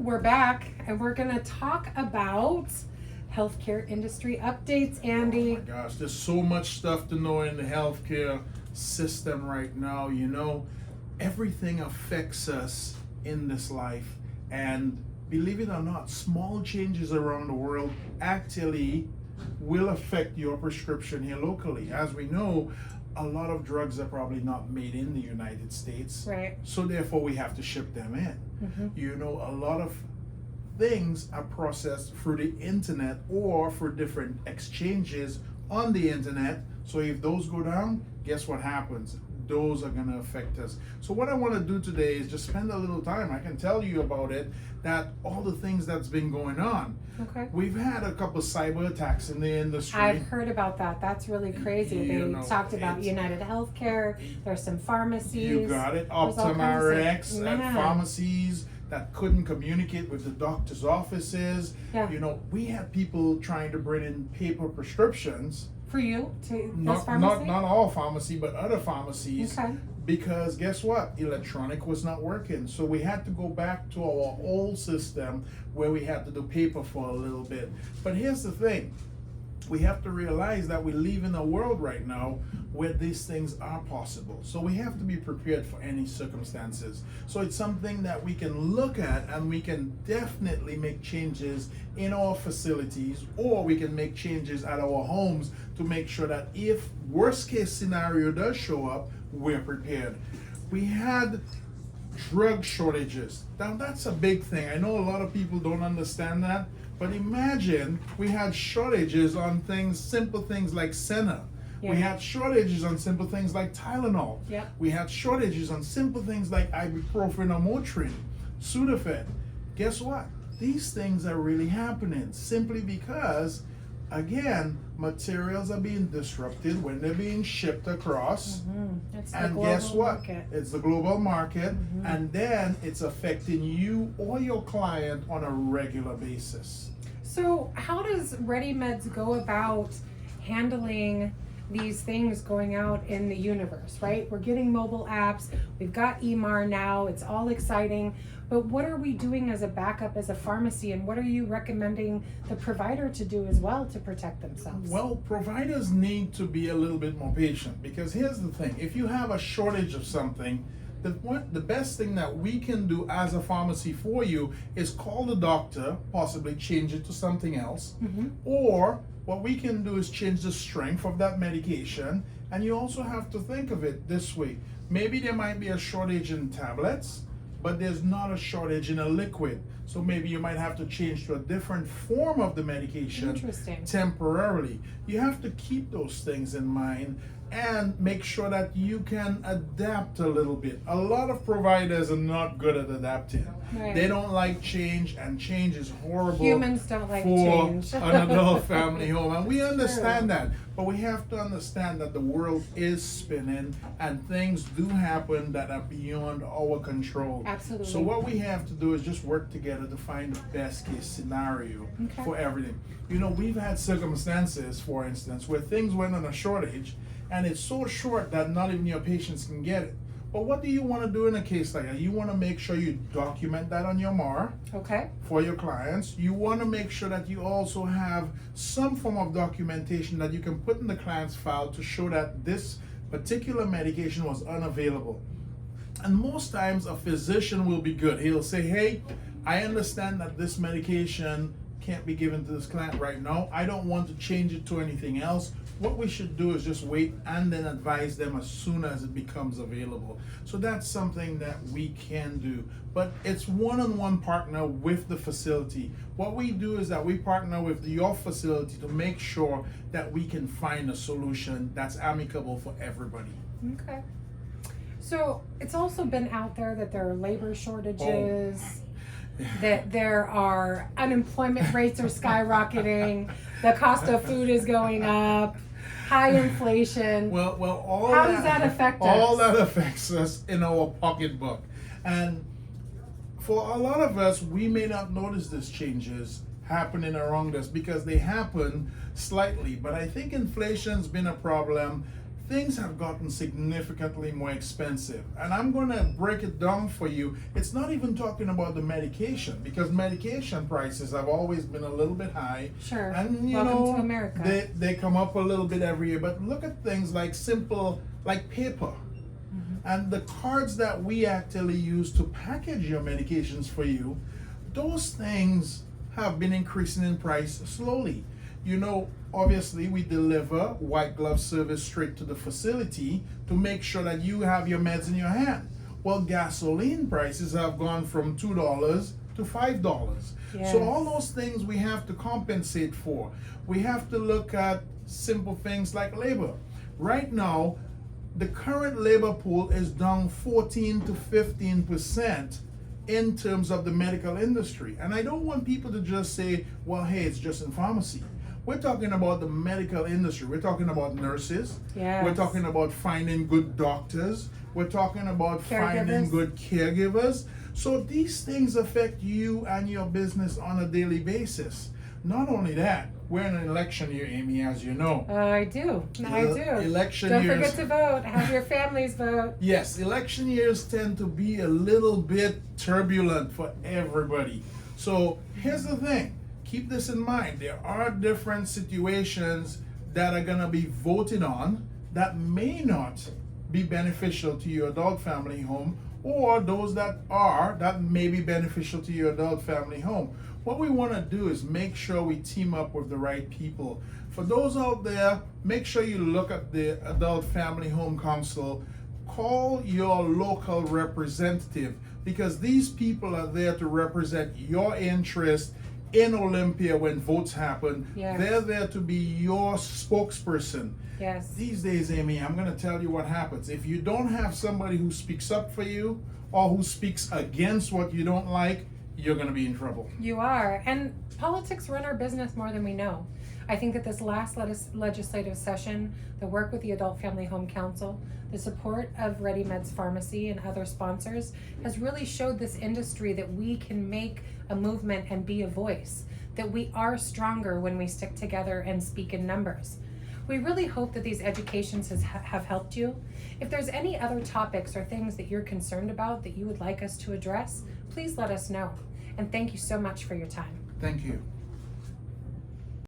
we're back and we're going to talk about healthcare industry updates, Andy. Oh my gosh, there's so much stuff to know in the healthcare system right now. You know, everything affects us in this life. And believe it or not, small changes around the world actually will affect your prescription here locally. As we know, a lot of drugs are probably not made in the United States. Right. So therefore we have to ship them in. You know, a lot of things are processed through the internet or for different exchanges on the internet. So if those go down, guess what happens? Those are going to affect us. So what I want to do today is just spend a little time. I can tell you about it, that all the things that's been going on. Okay. We've had a couple cyber attacks in the industry. I've heard about that. That's really crazy. You They know, talked about it's- United Healthcare. There's some pharmacies. You got it. There's all Optum kinds of- RX and Man. pharmacies that couldn't communicate with the doctor's offices. Yeah. You know, we had people trying to bring in paper prescriptions. For you, to this Not pharmacy? not all pharmacy, but other pharmacies. Okay. Because guess what? Electronic was not working. So we had to go back to our old system where we had to do paper for a little bit. But here's the thing. We have to realize that we live in a world right now where these things are possible. So we have to be prepared for any circumstances. So it's something that we can look at, and we can definitely make changes in our facilities, or we can make changes at our homes to make sure that if worst case scenario does show up, we're prepared. We had drug shortages. Now that's a big thing. I know a lot of people don't understand that, but imagine we had shortages on things, simple things like Senna. We Yeah. had shortages on simple things like Tylenol. Yep. We had shortages on simple things like ibuprofen or Motrin, Sudafed. Guess what? These things are really happening simply because, again, materials are being disrupted when they're being shipped across. It's the And global guess what? market. It's the global market, and then it's affecting you or your client on a regular basis. So, how does ReadyMeds go about handling these things going out in the universe, right? We're getting mobile apps, we've got EMR now, it's all exciting, but what are we doing as a backup as a pharmacy, and what are you recommending the provider to do as well to protect themselves? Well, providers need to be a little bit more patient, because here's the thing. If you have a shortage of something, the best thing that we can do as a pharmacy for you is call the doctor, possibly change it to something else, or what we can do is change the strength of that medication. And you also have to think of it this way. Maybe there might be a shortage in tablets, but there's not a shortage in a liquid. So maybe you might have to change to a different form of the medication Interesting. temporarily. You have to keep those things in mind and make sure that you can adapt a little bit. A lot of providers are not good at adapting. Right. They don't like change, and change is horrible Humans don't like for change. an adult family home. And we understand that, but we have to understand that the world is spinning and things do happen that are beyond our control. Absolutely. So what we have to do is just work together to find the best case scenario Okay. for everything. You know, we've had circumstances, for instance, where things went on a shortage, and it's so short that not even your patients can get it. But what do you want to do in a case like that? You want to make sure you document that on your MAR Okay. for your clients. You want to make sure that you also have some form of documentation that you can put in the client's file to show that this particular medication was unavailable. And most times a physician will be good. He'll say, hey, I understand that this medication can't be given to this client right now. I don't want to change it to anything else. What we should do is just wait and then advise them as soon as it becomes available. So that's something that we can do. But it's one-on-one partner with the facility. What we do is that we partner with your facility to make sure that we can find a solution that's amicable for everybody. Okay. So it's also been out there that there are labor shortages, that there are unemployment rates are skyrocketing, the cost of food is going up, high inflation. Well, all How does that affect us? All that affects us in our pocketbook. And for a lot of us, we may not notice these changes happening around us because they happen slightly. But I think inflation's been a problem. things have gotten significantly more expensive. And I'm going to break it down for you. It's not even talking about the medication, because medication prices have always been a little bit high. Sure. And you Welcome know, to America. they come up a little bit every year. But look at things like like paper. And the cards that we actually use to package your medications for you, those things have been increasing in price slowly. You know, obviously we deliver white glove service straight to the facility to make sure that you have your meds in your hand. Well, gasoline prices have gone from $2 to $5. Yes. So all those things we have to compensate for. We have to look at simple things like labor. Right now, the current labor pool is down 14 to 15% in terms of the medical industry. And I don't want people to just say, well, hey, it's just in pharmacy. We're talking about the medical industry. We're talking about nurses. Yes. We're talking about finding good doctors. We're talking about finding Caregivers. good caregivers. So these things affect you and your business on a daily basis. Not only that, we're in an election year, Amy, as you know. I do. I do. Election Don't years. forget to vote. Have your families vote. Yes, election years tend to be a little bit turbulent for everybody. So here's the thing. Keep this in mind. There are different situations that are going to be voted on that may not be beneficial to your adult family home, or those that may be beneficial to your adult family home. What we want to do is make sure we team up with the right people. For those out there, make sure you look at the Adult Family Home Council. Call your local representative, because these people are there to represent your interest in Olympia when votes happen. Yes. They're there to be your spokesperson. Yes. These days, Amy, I'm going to tell you what happens. If you don't have somebody who speaks up for you or who speaks against what you don't like, you're going to be in trouble. You are. And politics run our business more than we know. I think that this last legislative session, the work with the Adult Family Home Council, the support of Ready Meds Pharmacy and other sponsors has really showed this industry that we can make a movement and be a voice, that we are stronger when we stick together and speak in numbers. We really hope that these educations have helped you. If there's any other topics or things that you're concerned about that you would like us to address, please let us know. And thank you so much for your time. Thank you.